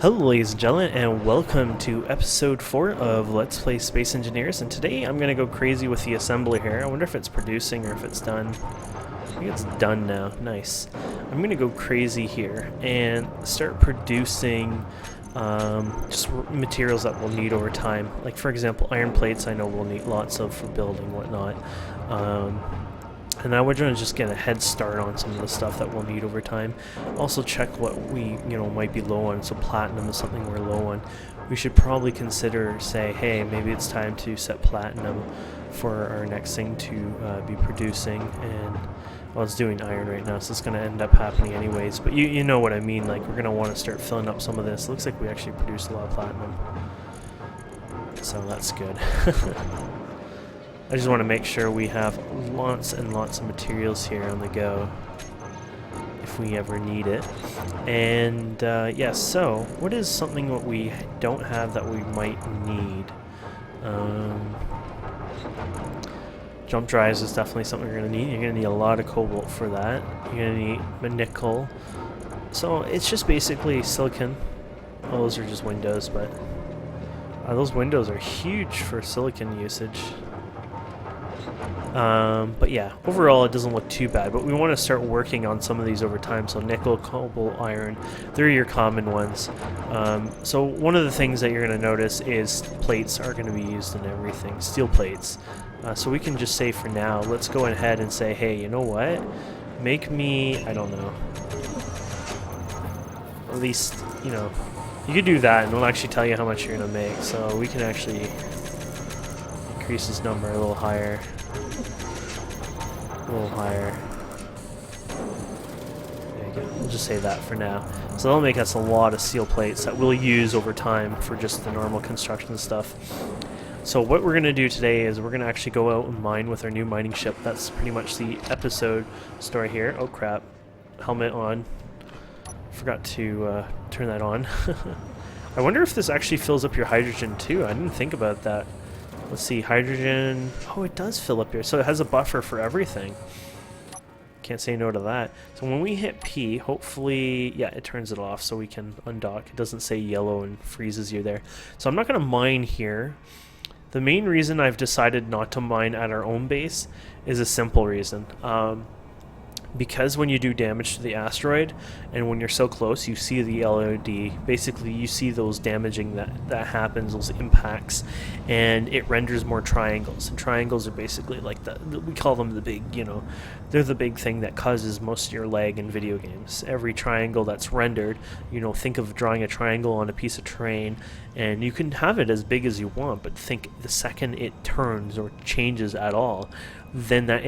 Hello ladies and gentlemen, and welcome to episode 4 of Let's Play Space Engineers, and today I'm going to go crazy with the assembly here. I wonder if it's producing or if it's done. I think it's done now. Nice. I'm going to go crazy here and start producing just materials that we'll need over time. Like for example, iron plates I know we'll need lots of for building and whatnot. And I would want to just get a head start on some of the stuff that we'll need over time. Also check what we, might be low on. So platinum is something we're low on. We should probably consider, say, hey, maybe it's time to set platinum for our next thing to be producing. And well, it's doing iron right now, so it's going to end up happening anyways. But you know what I mean. Like we're going to want to start filling up some of this. Looks like we actually produced a lot of platinum, so that's good. I just want to make sure we have lots and lots of materials here on the go if we ever need it. And yeah, so what is something that we don't have that we might need? Jump drives is definitely something you're going to need. You're going to need a lot of cobalt for that. You're going to need nickel. So it's just basically silicon. Well, those are just windows, but those windows are huge for silicon usage. But yeah, overall it doesn't look too bad, but we want to start working on some of these over time. So nickel, cobalt, iron, they're your common ones. So one of the things that you're going to notice is plates are going to be used in everything, steel plates. So we can just say for now, let's go ahead and say, hey, you know what? Make me, I don't know, at least, you could do that and it'll actually tell you how much you're going to make. So we can actually increase this number a little higher. A little higher. There you go. We'll just say that for now. So that'll make us a lot of steel plates that we'll use over time for just the normal construction stuff. So what we're going to do today is we're going to actually go out and mine with our new mining ship. That's pretty much the episode story here. Oh crap. Helmet on. Forgot to turn that on. I wonder if this actually fills up your hydrogen too. I didn't think about that. Let's see, hydrogen. Oh, it does fill up here. So it has a buffer for everything. Can't say no to that. So when we hit P, hopefully, yeah, it turns it off so we can undock. It doesn't say yellow and freezes you there. So I'm not going to mine here. The main reason I've decided not to mine at our own base is a simple reason. Because when you do damage to the asteroid, and when you're so close, you see the LOD. Basically, you see those damaging that happens, those impacts, and it renders more triangles. And triangles are basically like we call them the big, they're the big thing that causes most of your lag in video games. Every triangle that's rendered, think of drawing a triangle on a piece of terrain, and you can have it as big as you want, but think the second it turns or changes at all, then that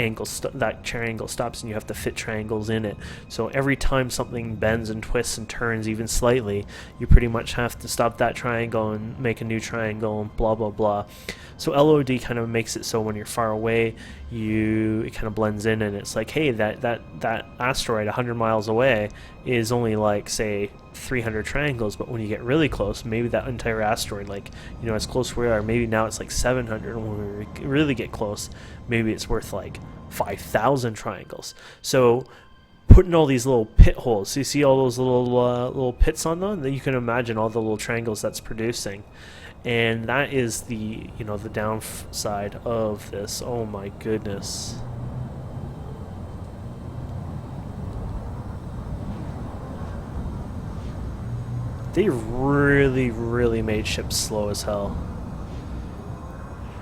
triangle stops and you have to fit triangles in it. So every time something bends and twists and turns even slightly, you pretty much have to stop that triangle and make a new triangle and blah blah blah. So LOD kind of makes it so when you're far away, it kind of blends in, and it's like, hey, that asteroid 100 miles away is only like, say, 300 triangles, but when you get really close, maybe that entire asteroid, like, as close as we are, maybe now it's like 700, and when we really get close, maybe it's worth like 5,000 triangles. So putting all these little pit holes, so you see all those little pits on them, then you can imagine all the little triangles that's producing. And that is the the downside of this. Oh my goodness. They really made ships slow as hell.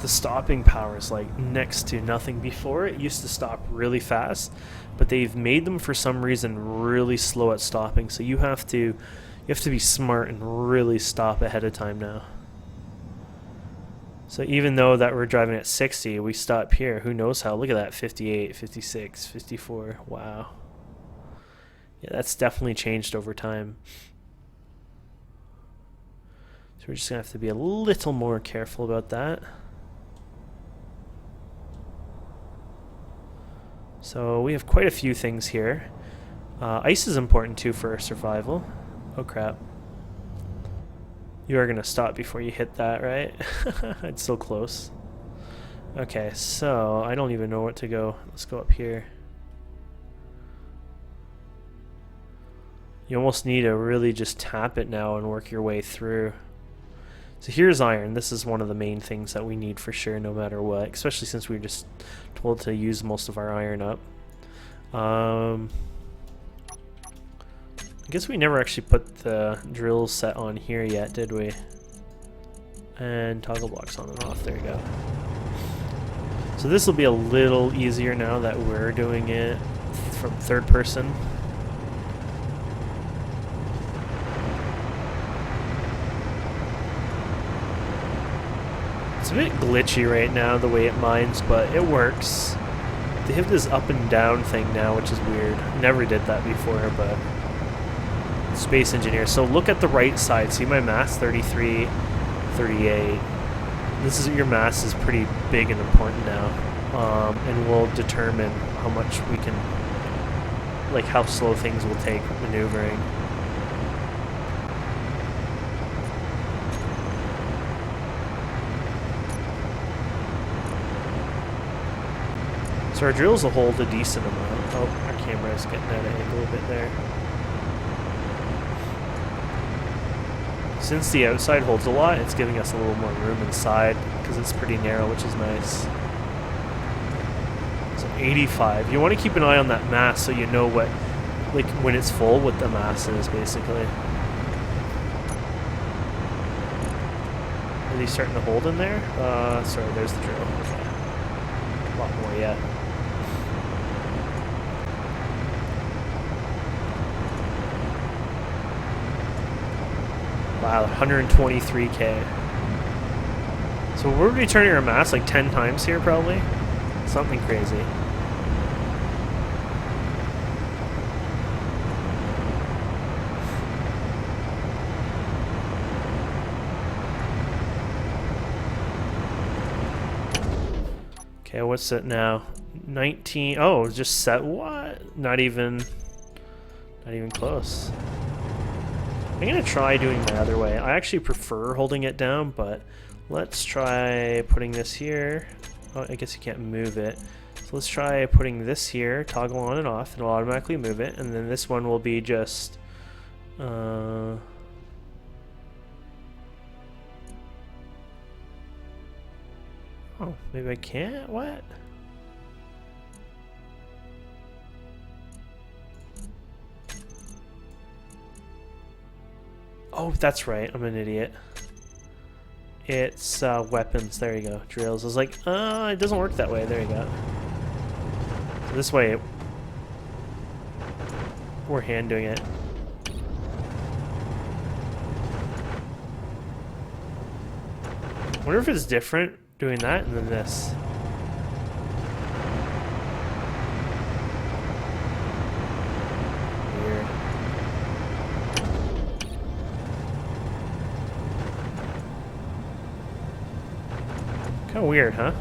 The stopping power is like next to nothing. Before, it used to stop really fast, but they've made them for some reason really slow at stopping. So you have to be smart and really stop ahead of time now. So even though that we're driving at 60, we stop here. Who knows how? Look at that, 58, 56, 54. Wow. Yeah, that's definitely changed over time. So we're just going to have to be a little more careful about that. So we have quite a few things here. Ice is important too for our survival. Oh crap. You are going to stop before you hit that, right? It's so close. Okay, so I don't even know where to go. Let's go up here. You almost need to really just tap it now and work your way through. So here's iron. This is one of the main things that we need for sure, no matter what, especially since we were just told to use most of our iron up. I guess we never actually put the drill set on here yet, did we? And toggle blocks on and off. There you go. So this will be a little easier now that we're doing it from third person. It's a bit glitchy right now the way it mines, but it works. They have this up and down thing now, which is weird. Never did that before, but Space Engineer. So look at the right side. See my mass? 33, 38. This is your mass is pretty big and important now, and will determine how much we can, like how slow things will take maneuvering. So our drills will hold a decent amount. Oh, our camera is getting at an angle a bit there. Since the outside holds a lot, it's giving us a little more room inside because it's pretty narrow, which is nice. So 85. You want to keep an eye on that mass so you know what, like when it's full, what the mass is basically. Are they starting to hold in there? Sorry, there's the drill. Okay. A lot more yet. Wow, 123k. So we're returning our mass like 10 times here, probably. Something crazy. Okay, what's it now? 19. Oh, it's just set. What? Not even close. I'm gonna try doing my other way. I actually prefer holding it down, but let's try putting this here. Oh, I guess you can't move it. So let's try putting this here, toggle on and off, and it'll automatically move it. And then this one will be just oh, maybe I can't? What? Oh, that's right. I'm an idiot. It's weapons. There you go. Drills. I was like, it doesn't work that way. There you go. So this way, we're hand doing it. I wonder if it's different doing that and then this. Weird. Kind of weird, huh?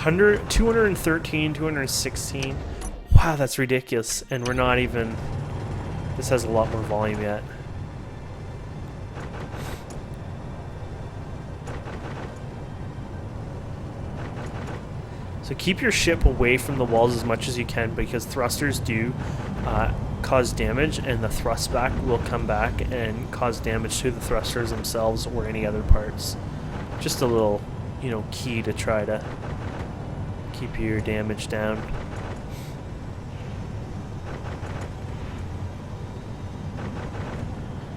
213, 216. Wow, that's ridiculous. And we're not even... This has a lot more volume yet. So keep your ship away from the walls as much as you can, because thrusters do cause damage, and the thrust back will come back and cause damage to the thrusters themselves or any other parts. Just a little, you know, key to try to keep your damage down.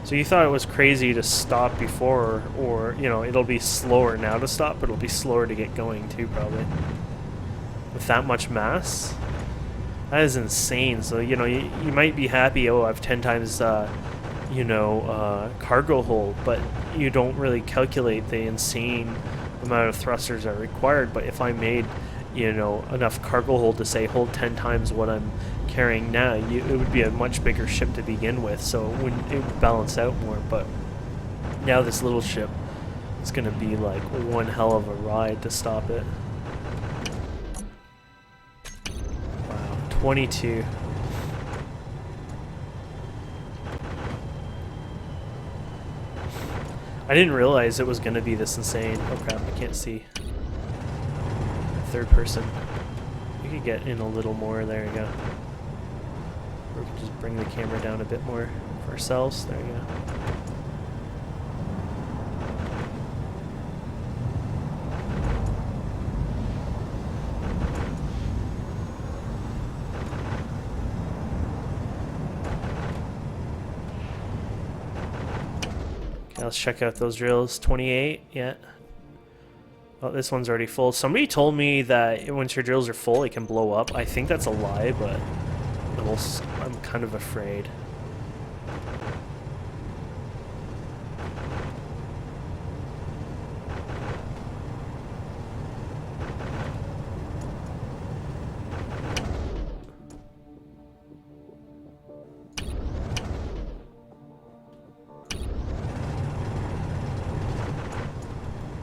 So you thought it was crazy to stop before, or you know, it'll be slower now to stop, but it'll be slower to get going too, probably. With that much mass? That is insane. So, you know, you might be happy, oh, I have 10 times, you know, cargo hold, but you don't really calculate the insane amount of thrusters that are required. But if I made, you know, enough cargo hold to say hold 10 times what I'm carrying now, it would be a much bigger ship to begin with, so it would balance out more. But now this little ship is going to be like one hell of a ride to stop it. 22. I didn't realize it was going to be this insane. Oh crap, I can't see. Third person. You could get in a little more. There you go. Or we can just bring the camera down a bit more for ourselves. There you go. Okay, let's check out those drills. 28, yeah. Oh, this one's already full. Somebody told me that once your drills are full, it can blow up. I think that's a lie, but I'm kind of afraid.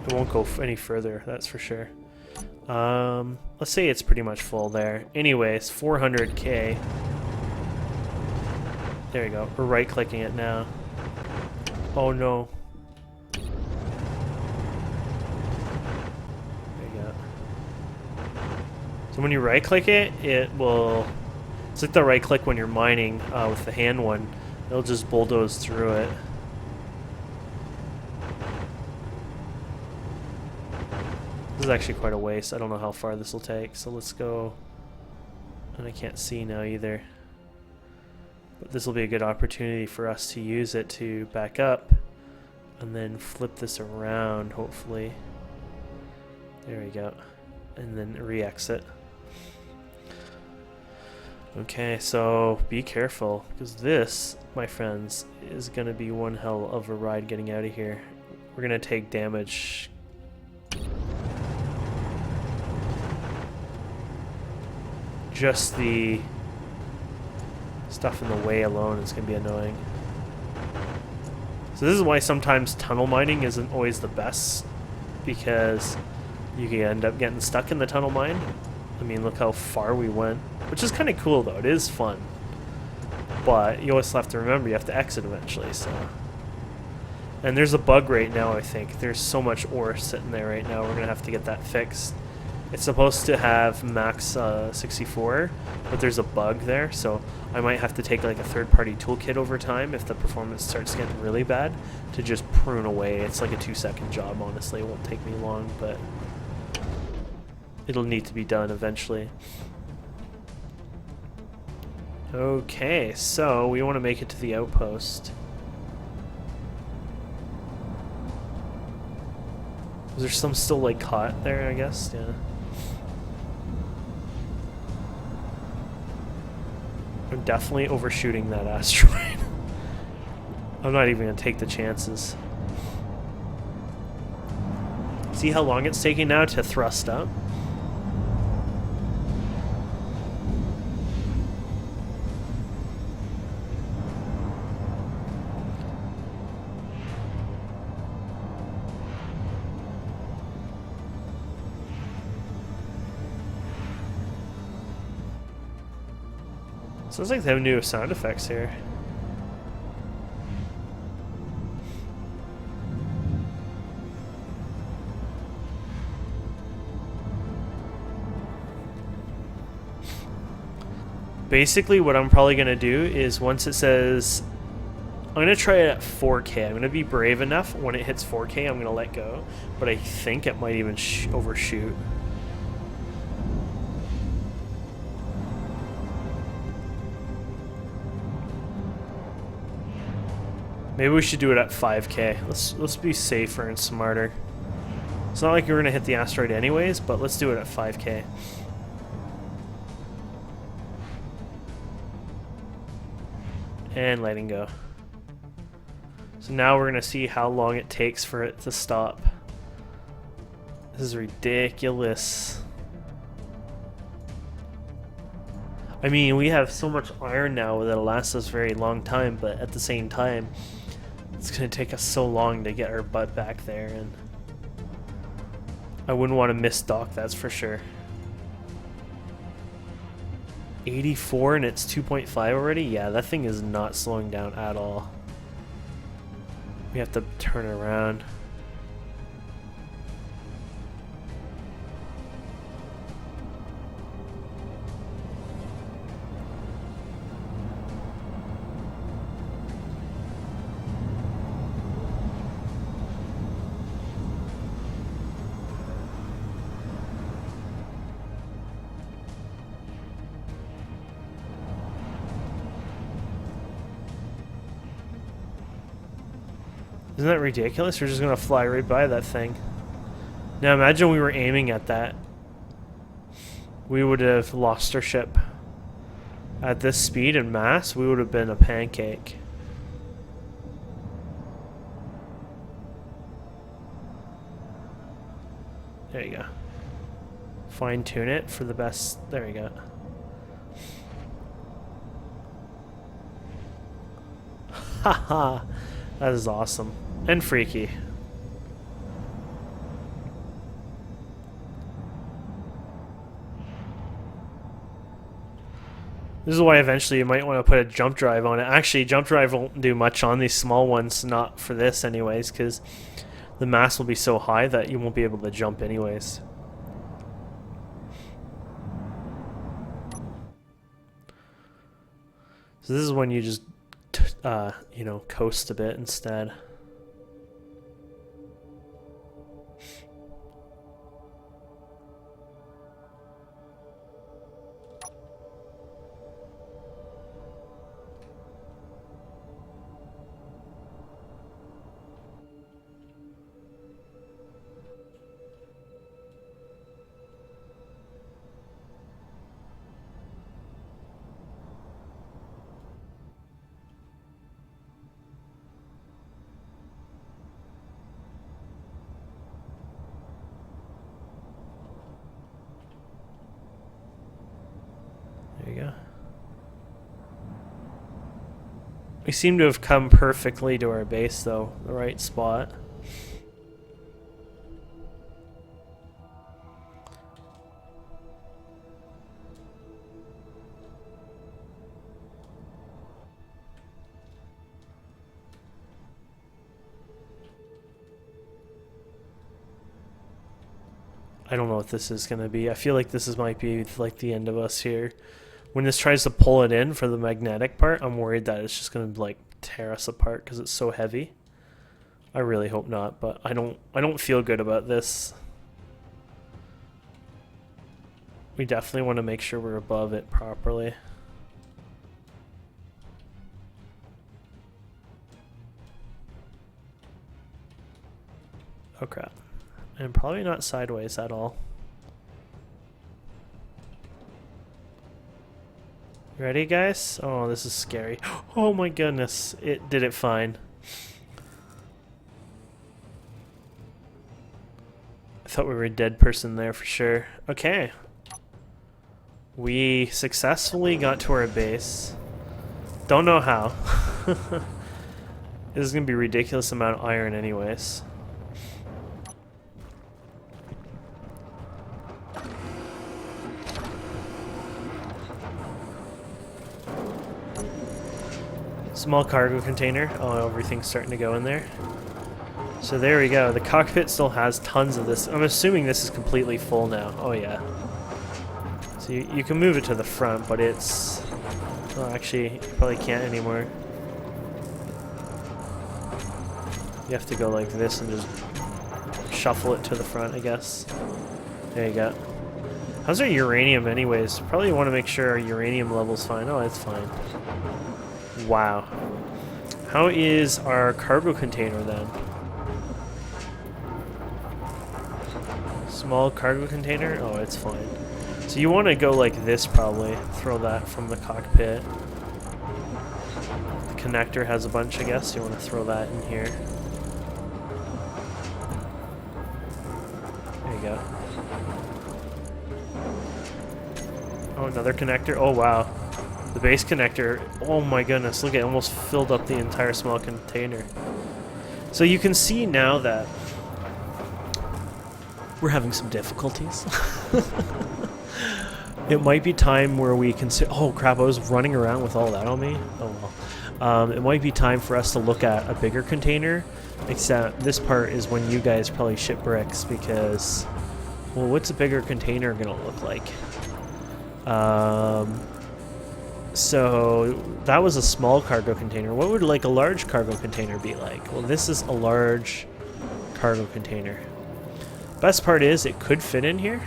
It won't go any further, that's for sure. Let's say it's pretty much full there. Anyways, 400k. There you go. We're right-clicking it now. Oh no. There you go. So when you right-click it, it will... It's like the right-click when you're mining with the hand one. It'll just bulldoze through it. This is actually quite a waste. I don't know how far this will take, so let's go. And I can't see now either. But this will be a good opportunity for us to use it to back up and then flip this around, hopefully. There we go. And then re-exit. Okay, so be careful, because this, my friends, is going to be one hell of a ride getting out of here. We're going to take damage. Just the stuff in the way alone is going to be annoying. So this is why sometimes tunnel mining isn't always the best, because you can end up getting stuck in the tunnel mine. I mean, look how far we went, which is kind of cool though. It is fun, but you always have to remember you have to exit eventually. So, and there's a bug right now. I think there's so much ore sitting there right now. We're gonna have to get that fixed. It's supposed to have max 64, but there's a bug there, so I might have to take like a third-party toolkit over time if the performance starts getting really bad to just prune away. It's like a 2-second job, honestly. It won't take me long, but it'll need to be done eventually. Okay, so we want to make it to the outpost. Is there some still like caught there, I guess? Yeah. I'm definitely overshooting that asteroid. I'm not even going to take the chances. See how long it's taking now to thrust up? Sounds like they have new sound effects here. Basically, what I'm probably going to do is once it says... I'm going to try it at 4K. I'm going to be brave enough. When it hits 4K, I'm going to let go. But I think it might even overshoot. Maybe we should do it at 5K. Let's be safer and smarter. It's not like you're gonna hit the asteroid anyways, but let's do it at 5K. And letting go. So now we're gonna see how long it takes for it to stop. This is ridiculous. I mean, we have so much iron now that'll last us a very long time, but at the same time, it's going to take us so long to get our butt back there, and I wouldn't want to miss dock, that's for sure. 84 and it's 2.5 already? Yeah, that thing is not slowing down at all. We have to turn it around. Isn't that ridiculous? We're just gonna fly right by that thing. Now imagine we were aiming at that. We would have lost our ship. At this speed and mass, we would have been a pancake. There you go. Fine tune it for the best. There you go. Haha, that is awesome and freaky. This is why eventually you might want to put a jump drive on it. Actually, jump drive won't do much on these small ones, not for this anyways, because the mass will be so high that you won't be able to jump anyways. So this is when you just, you know, coast a bit instead. There you go. We seem to have come perfectly to our base though, the right spot. I don't know what this is going to be. I feel like this might be like the end of us here. When this tries to pull it in for the magnetic part, I'm worried that it's just going to like tear us apart because it's so heavy. I really hope not, but I don't feel good about this. We definitely want to make sure we're above it properly. Oh crap. And probably not sideways at all. Ready, guys? Oh, this is scary. Oh my goodness, it did it fine. I thought we were a dead person there for sure. Okay. We successfully got to our base. Don't know how. This is gonna be a ridiculous amount of iron anyways. Small cargo container. Oh, everything's starting to go in there. So there we go. The cockpit still has tons of this. I'm assuming this is completely full now. Oh yeah. So you can move it to the front, but it's... Oh, actually, you probably can't anymore. You have to go like this and just shuffle it to the front, I guess. There you go. How's our uranium anyways? Probably want to make sure our uranium level's fine. Oh, it's fine. Wow. How is our cargo container then? Small cargo container? Oh, it's fine. So you want to go like this probably. Throw that from the cockpit. The connector has a bunch, I guess. You want to throw that in here. There you go. Oh, another connector. Oh, wow. The base connector, oh my goodness, look, it almost filled up the entire small container. So you can see now that we're having some difficulties. It might be time where we can oh crap, I was running around with all that on me. Oh well. It might be time for us to look at a bigger container, except this part is when you guys probably ship bricks because, well, what's a bigger container gonna look like? So that was a small cargo container. What would like a large cargo container be like? Well, this is a large cargo container. Best part is it could fit in here.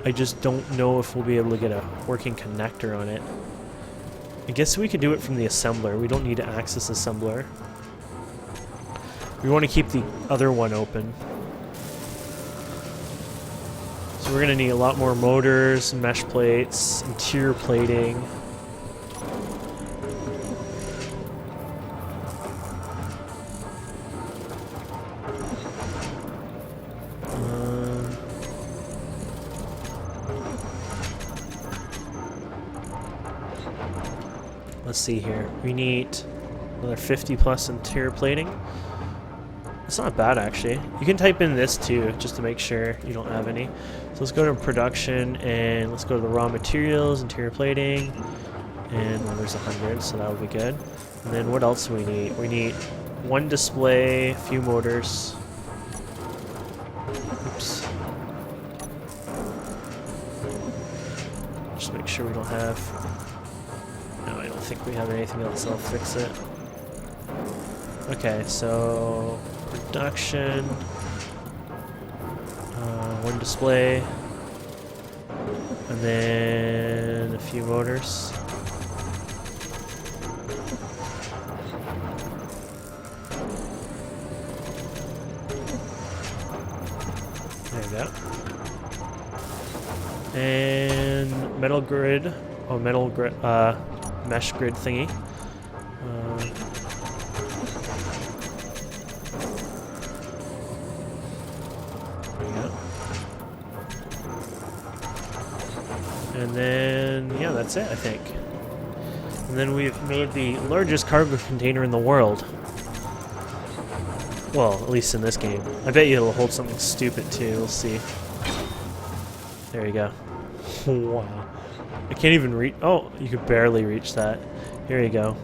I just don't know if we'll be able to get a working connector on it. I guess we could do it from the assembler. We don't need to access assembler. We want to keep the other one open. So we're going to need a lot more motors, mesh plates, interior plating. Let's see here. We need another 50 plus interior plating. It's not bad, actually. You can type in this too, just to make sure you don't have any. So let's go to production and let's go to the raw materials, interior plating, and well, there's 100, so that would be good. And then what else do we need? We need one display, a few motors. Oops. Just make sure we don't have... No, I don't think we have anything else. I'll fix it. Okay, so production, one display, and then a few motors. There we go. And metal grid. Oh, metal grid. Mesh grid thingy. There we go. And then, yeah, that's it, I think. And then we've made the largest cargo container in the world. Well, at least in this game. I bet you it'll hold something stupid too. We'll see. There you go. Wow. I can't even reach... Oh, you could barely reach that. Here you go.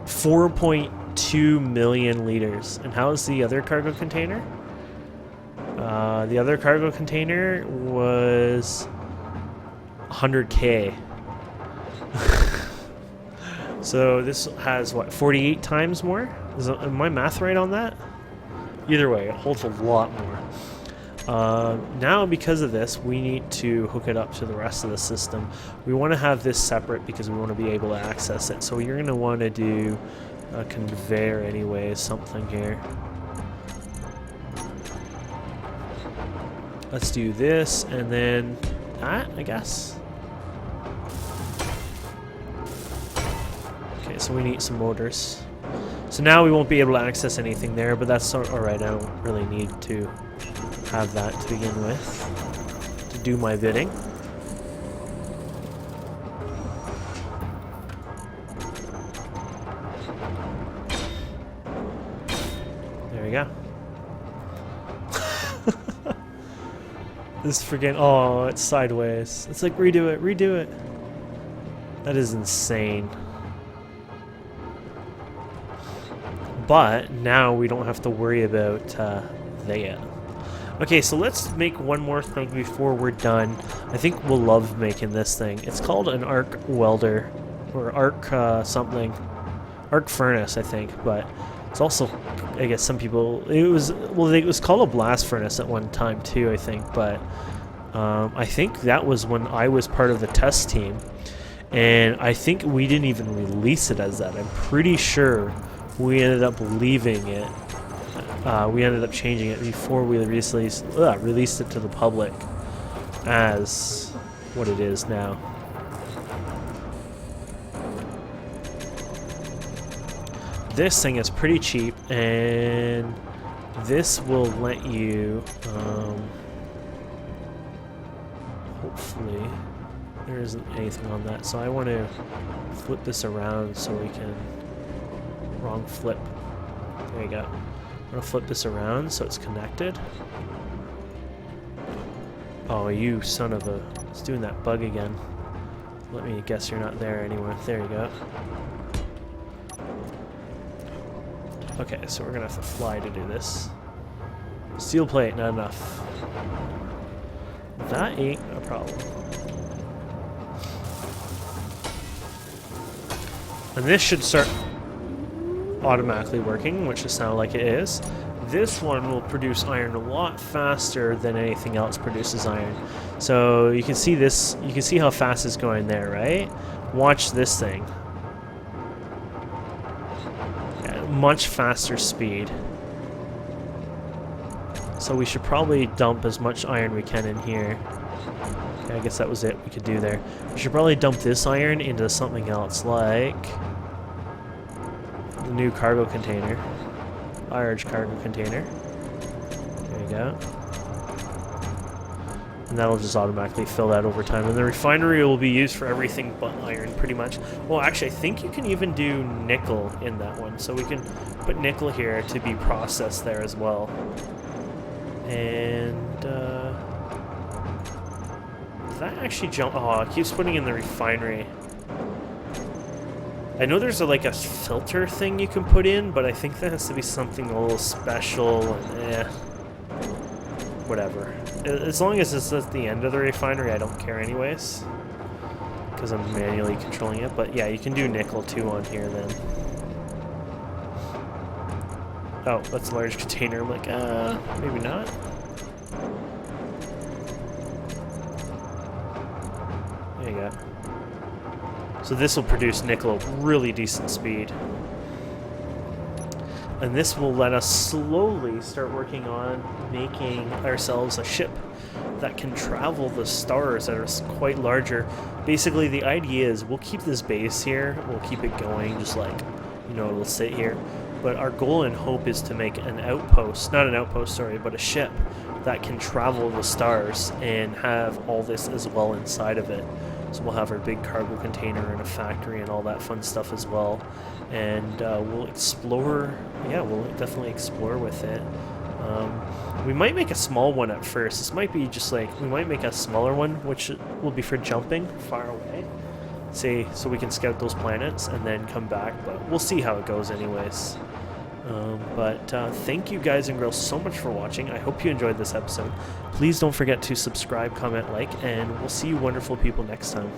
4.2 million liters. And how is the other cargo container? The other cargo container was 100K. So this has, what, 48 times more? Am my math right on that? Either way, it holds a lot more. Now, because of this, we need to hook it up to the rest of the system. We want to have this separate because we want to be able to access it. So you're going to want to do a conveyor anyway, something here. Let's do this, and then that, I guess. Okay, so we need some motors. So now we won't be able to access anything there, but that's alright. I don't really need to have that to begin with to do my bidding. There we go. This freaking... Oh, it's sideways. It's like, redo it, redo it. That is insane. But now we don't have to worry about that. Okay, so let's make one more thing before we're done. I think we'll love making this thing. It's called an arc welder, or arc something. Arc furnace, I think, but it's also, I guess some people, it was called a blast furnace at one time too, I think, but I think that was when I was part of the test team, and I think we didn't even release it as that. I'm pretty sure we ended up leaving it. We ended up changing it before we released it to the public as what it is now. This thing is pretty cheap, and this will let you, hopefully, there isn't anything on that, so I want to flip this around so we can, wrong flip, there you go. I'm going to flip this around so it's connected. Oh, you son of a, it's doing that bug again. Let me guess you're not there anymore. There you go. Okay, so we're gonna have to fly to do this. Steel plate, not enough. That ain't a problem. And this should start automatically working, which it sounds like it is. This one will produce iron a lot faster than anything else produces iron. So you can see this, you can see how fast it's going there, right? Watch this thing. Much faster speed. So we should probably dump as much iron we can in here. Okay, I guess that was it we could do there. We should probably dump this iron into something else, like the new cargo container. Large cargo container. There you go. And that'll just automatically fill that over time. And the refinery will be used for everything but iron, pretty much. Well, actually, I think you can even do nickel in that one. So we can put nickel here to be processed there as well. And, does that actually jump? Oh, it keeps putting in the refinery. I know there's like a filter thing you can put in, but I think that has to be something a little special and whatever. As long as it's at the end of the refinery, I don't care anyways, because I'm manually controlling it. But yeah, you can do nickel too on here then. Oh, that's a large container. I'm like, maybe not. There you go. So this will produce nickel at really decent speed. And this will let us slowly start working on making ourselves a ship that can travel the stars that are quite larger. Basically, the idea is we'll keep this base here, we'll keep it going, just like, you know, it'll sit here. But our goal and hope is to make an outpost, not an outpost, sorry, but a ship that can travel the stars and have all this as well inside of it. So we'll have our big cargo container and a factory and all that fun stuff as well. And we'll explore, yeah, we'll definitely explore with it. We might make a small one at first. This might be just like, we might make a smaller one, which will be for jumping far away. Say, so we can scout those planets and then come back, but we'll see how it goes anyways. But thank you guys and girls so much for watching. I hope you enjoyed this episode. Please don't forget to subscribe, comment, like, and we'll see you wonderful people next time.